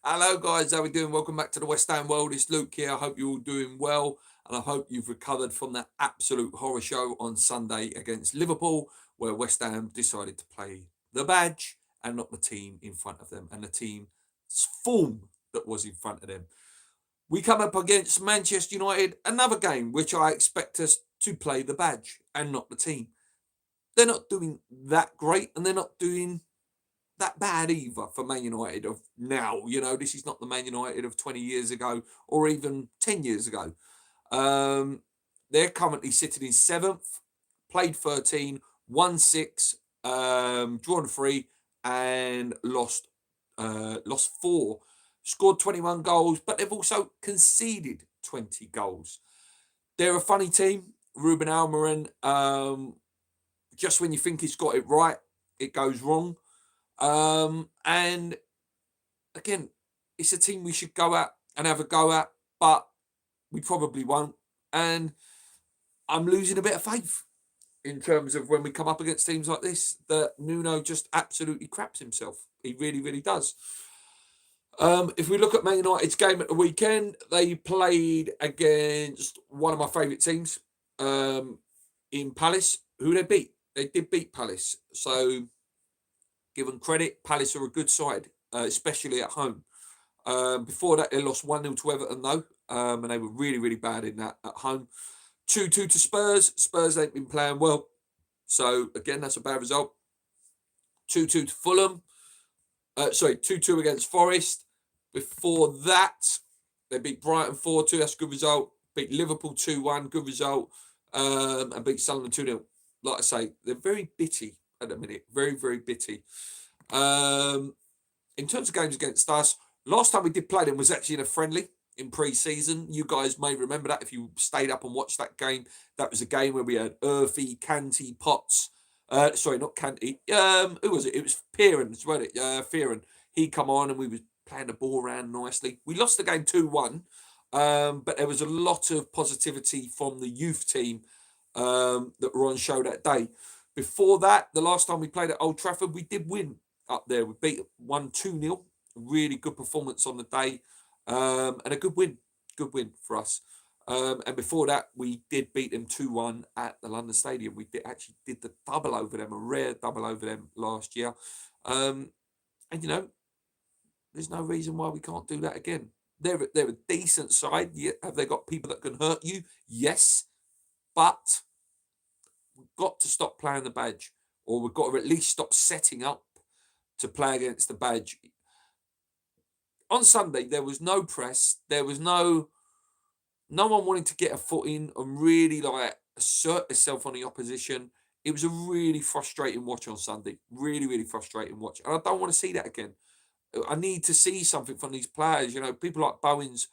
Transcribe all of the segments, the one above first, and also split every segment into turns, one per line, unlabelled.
Hello, guys. How we doing? Welcome back to the West Ham world. It's Luke here. I hope you're all doing well, and I hope you've recovered from that absolute horror show on Sunday against Liverpool, where West Ham decided to play the badge and not the team in front of them, and the team's form that was in front of them. We come up against Manchester United, another game which I expect us to play the badge and not the team. They're not doing that great, and they're not doing that bad either for Man United of now. This is not the Man United of 20 years ago or even 10 years ago. Um, they're currently sitting in seventh, played 13, won six, drawn three, and lost four. Scored 21 goals, but they've also conceded 20 goals. They're a funny team. Ruben Almiron, just when you think he's got it right, it goes wrong. And again, it's a team we should go at and have a go at, but we probably won't. And I'm losing a bit of faith in terms of when we come up against teams like this, that Nuno just absolutely craps himself. He really, really does. If we look at Man United's game at the weekend, they played against one of my favourite teams in Palace, who they beat. They did beat Palace. So given credit, Palace are a good side, especially at home. Before that, they lost 1-0 to Everton, though, and they were really, really bad in that at home. 2-2 to Spurs. Spurs ain't been playing well. So, again, that's a bad result. 2-2 to Fulham. 2-2 against Forest. Before that, they beat Brighton 4-2. That's a good result. Beat Liverpool 2-1. Good result. And beat Sunderland 2-0. Like I say, they're very bitty at the minute. Very, very bitty. In terms of games against us, last time we did play them was actually in a friendly in pre-season. You guys may remember that if you stayed up and watched that game. That was a game where we had Earthy, Canty, Potts. Sorry, not Canty. Who was it? It was Fearon, wasn't it? Fearon. He come on and we was playing the ball around nicely. We lost the game 2-1, but there was a lot of positivity from the youth team that were on show that day. Before that, the last time we played at Old Trafford, we did win up there. We beat 1-2-0. Really good performance on the day, and a good win. Good win for us. And before that, we did beat them 2-1 at the London Stadium. We actually did the double over them, a rare double over them last year. And there's no reason why we can't do that again. They're a decent side. Have they got people that can hurt you? Yes, but we've got to stop playing the badge, or we've got to at least stop setting up to play against the badge. On Sunday, there was no press. There was no one wanting to get a foot in and really assert itself on the opposition. It was a really frustrating watch on Sunday. Really, really frustrating watch. And I don't want to see that again. I need to see something from these players. People like Bowen's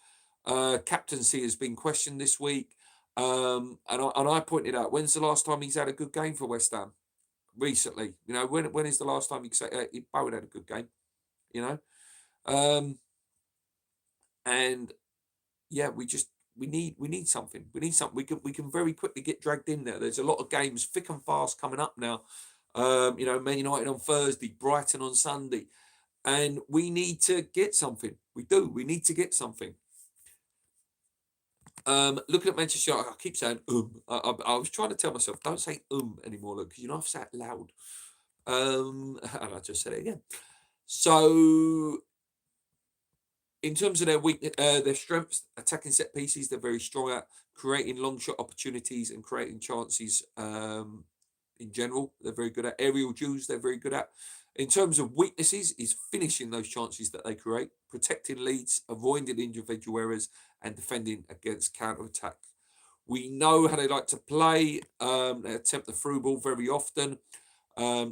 captaincy has been questioned this week. And I pointed out, when's the last time he's had a good game for West Ham? Recently. When is the last time you can say Bowen had a good game? And yeah, we need something. We need something. We can very quickly get dragged in there. There's a lot of games thick and fast coming up now. Man United on Thursday, Brighton on Sunday, and we need to get something. We do. We need to get something. Looking at Manchester United, I keep saying I was trying to tell myself, don't say anymore, look, because I've said it loud. And I just said it again. So in terms of their strengths, attacking set pieces, they're very strong at creating long shot opportunities and creating chances. In general, they're very good at aerial duels. They're very good at. In terms of weaknesses, is finishing those chances that they create, protecting leads, avoiding individual errors, and defending against counter attack. We know how they like to play. They attempt the through ball very often.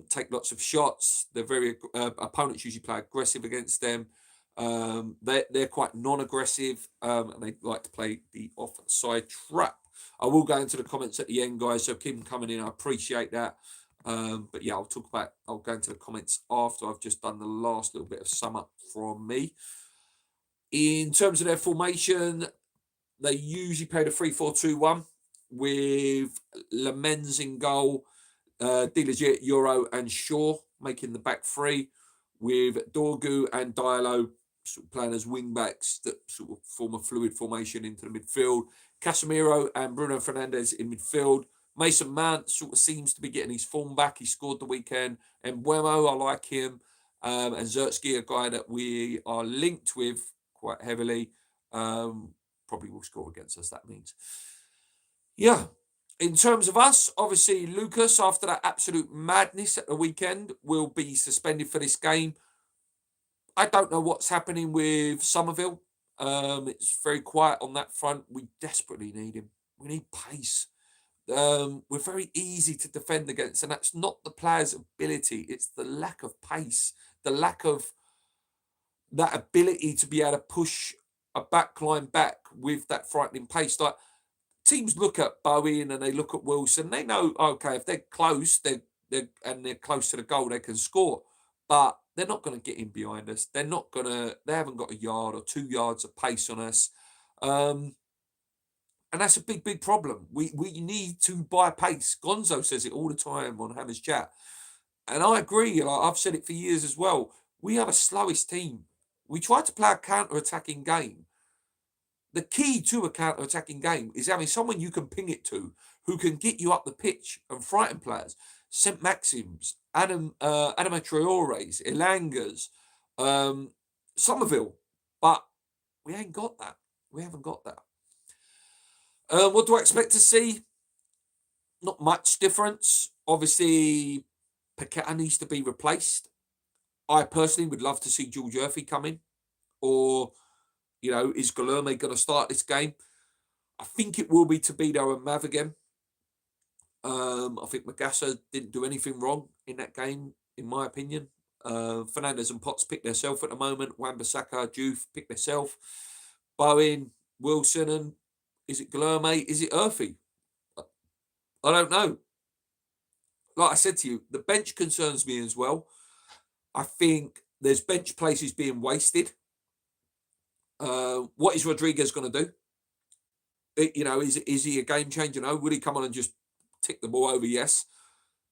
Take lots of shots. They're very opponents usually play aggressive against them. They're quite non-aggressive, and they like to play the offside trap. I will go into the comments at the end, guys, so keep them coming in. I appreciate that. But yeah, I'll go into the comments after I've just done the last little bit of sum up from me. In terms of their formation, they usually play the 3-4-2-1 with Lamens in goal, De Legit, Euro, and Shaw making the back three, with Dorgu and Diallo sort of playing as wing backs that sort of form a fluid formation into the midfield. Casemiro and Bruno Fernandes in midfield. Mason Mount sort of seems to be getting his form back. He scored the weekend. And Buemo, I like him. And Zertsky, a guy that we are linked with quite heavily, probably will score against us, that means. Yeah. In terms of us, obviously, Lucas, after that absolute madness at the weekend, will be suspended for this game. I don't know what's happening with Somerville. It's very quiet on that front. We desperately need him. We need pace. We're very easy to defend against, and that's not the player's ability. It's the lack of pace, the lack of that ability to be able to push a backline back with that frightening pace. Like, teams look at Bowen and they look at Wilson. They know, okay, if they're close, they're close to the goal, they can score. But they're not going to get in behind us. They haven't got a yard or 2 yards of pace on us. And that's a big, big problem. We need to buy pace. Gonzo says it all the time on Hammers Chat. And I agree. Like, I've said it for years as well. We are the slowest team. We try to play a counter-attacking game. The key to a counter-attacking game is having someone you can ping it to who can get you up the pitch and frighten players. St. Maxims, Adama Traore's, Elanga's, Somerville. But we ain't got that. We haven't got that. What do I expect to see? Not much difference. Obviously, Paqueta needs to be replaced. I personally would love to see George Murphy come in. Or, is Guilherme going to start this game? I think it will be Tobido and Mav again. I think Magassa didn't do anything wrong in that game, in my opinion. Fernandes and Potts pick themselves at the moment. Wan-Bissaka, Juve pick themselves. Bowen, Wilson, and is it Guilherme? Is it Murphy? I don't know. Like I said to you, the bench concerns me as well. I think there's bench places being wasted. What is Rodriguez going to do? Is he a game changer? No. Will he come on and just tick the ball over? Yes.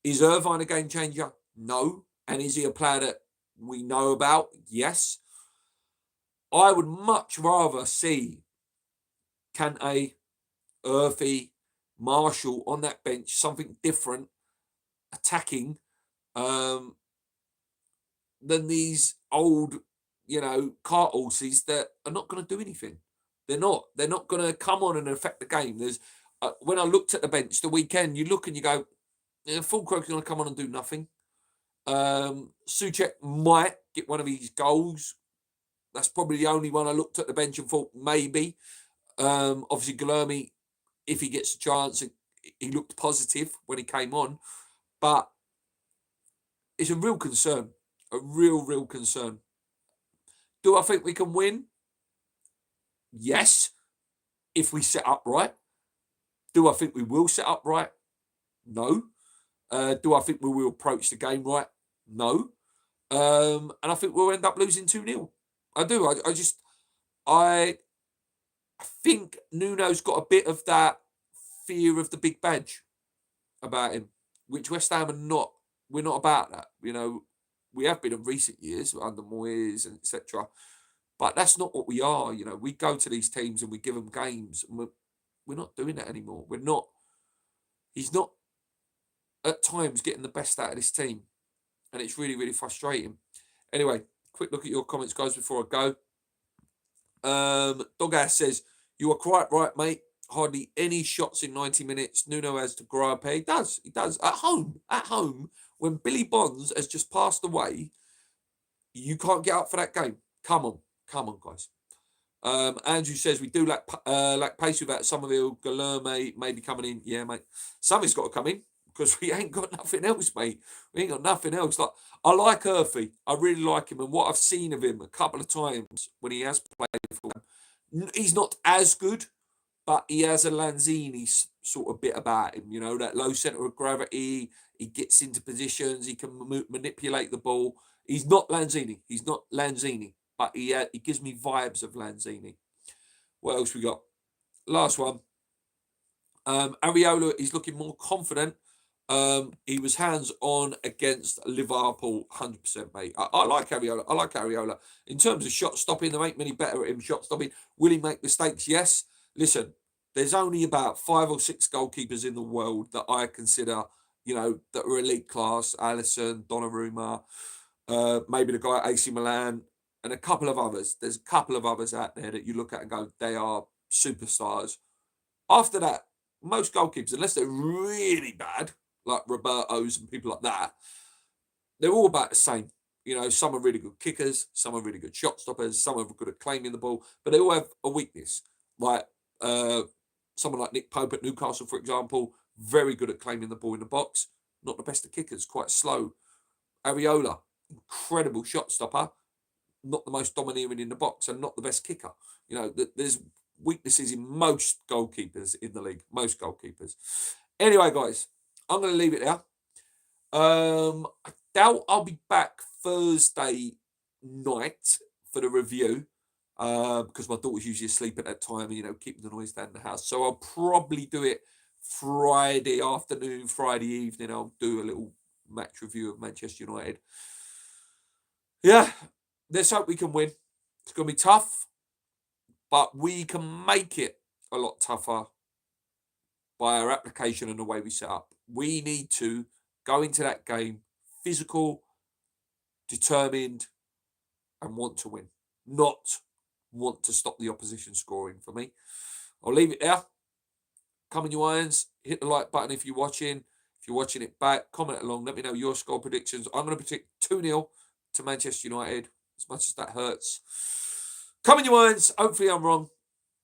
Is Irvine a game changer? No. And is he a player that we know about? Yes. I would much rather see Kante, Murphy, Marshall on that bench, something different, attacking, than these old, cart horses that are not going to do anything. They're not going to come on and affect the game. There's when I looked at the bench the weekend, you look and you go, Fulcro's going to come on and do nothing. Souček might get one of his goals. That's probably the only one I looked at the bench and thought maybe. Obviously, Guilherme, if he gets a chance, he looked positive when he came on. But it's a real concern. A real concern. Do I think we can win? Yes, if we set up right. Do I think we will set up right? No. Do I think we will approach the game right? No. And I think we'll end up losing 2-0. I do. I think Nuno's got a bit of that fear of the big badge about him, which West Ham are not. We're not about that. We have been in recent years under Moyes and etc. But that's not what we are. We go to these teams and we give them games. And we're not doing that anymore. We're not. He's not at times getting the best out of this team. And it's really, really frustrating. Anyway, quick look at your comments, guys, before I go. Dogass says, you are quite right, mate. Hardly any shots in 90 minutes. Nuno has to grow up. He does. At home, when Billy Bonds has just passed away, you can't get up for that game. Come on, guys. Andrew says, we do lack pace without Somerville. Guilherme maybe coming in. Yeah, mate. Something's got to come in because we ain't got nothing else, mate. We ain't got nothing else. Like, I like Murphy. I really like him. And what I've seen of him a couple of times when he has played for him, he's not as good, but he has a Lanzini sort of bit about him, that low centre of gravity. He gets into positions. He can manipulate the ball. He's not Lanzini, but he gives me vibes of Lanzini. What else we got? Last one. Areola is looking more confident He was hands-on against Liverpool, 100%, mate. I like Areola. I like Areola. In terms of shot stopping, there ain't many better at him shot stopping. Will he make mistakes? Yes. Listen, there's only about 5 or 6 goalkeepers in the world that I consider, that are elite class. Alisson, Donnarumma, maybe the guy at AC Milan, and a couple of others. There's a couple of others out there that you look at and go, they are superstars. After that, most goalkeepers, unless they're really bad, like Roberto's and people like that, they're all about the same. Some are really good kickers, some are really good shot stoppers, some are good at claiming the ball, but they all have a weakness. Like someone like Nick Pope at Newcastle, for example, very good at claiming the ball in the box, not the best of kickers, quite slow. Areola, incredible shot stopper, not the most domineering in the box and not the best kicker. There's weaknesses in most goalkeepers in the league, most goalkeepers. Anyway, guys, I'm going to leave it there. I doubt I'll be back Thursday night for the review because my daughter's usually asleep at that time and, keeping the noise down in the house. So I'll probably do it Friday afternoon, Friday evening. I'll do a little match review of Manchester United. Yeah, let's hope we can win. It's going to be tough, but we can make it a lot tougher by our application and the way we set up. We need to go into that game physical, determined, and want to win, not want to stop the opposition scoring for me. I'll leave it there. Come on, you irons. Hit the like button if you're watching. If you're watching it back, comment along. Let me know your score predictions. I'm going to predict 2-0 to Manchester United, as much as that hurts. Come on, you irons. Hopefully I'm wrong.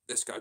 Let's go.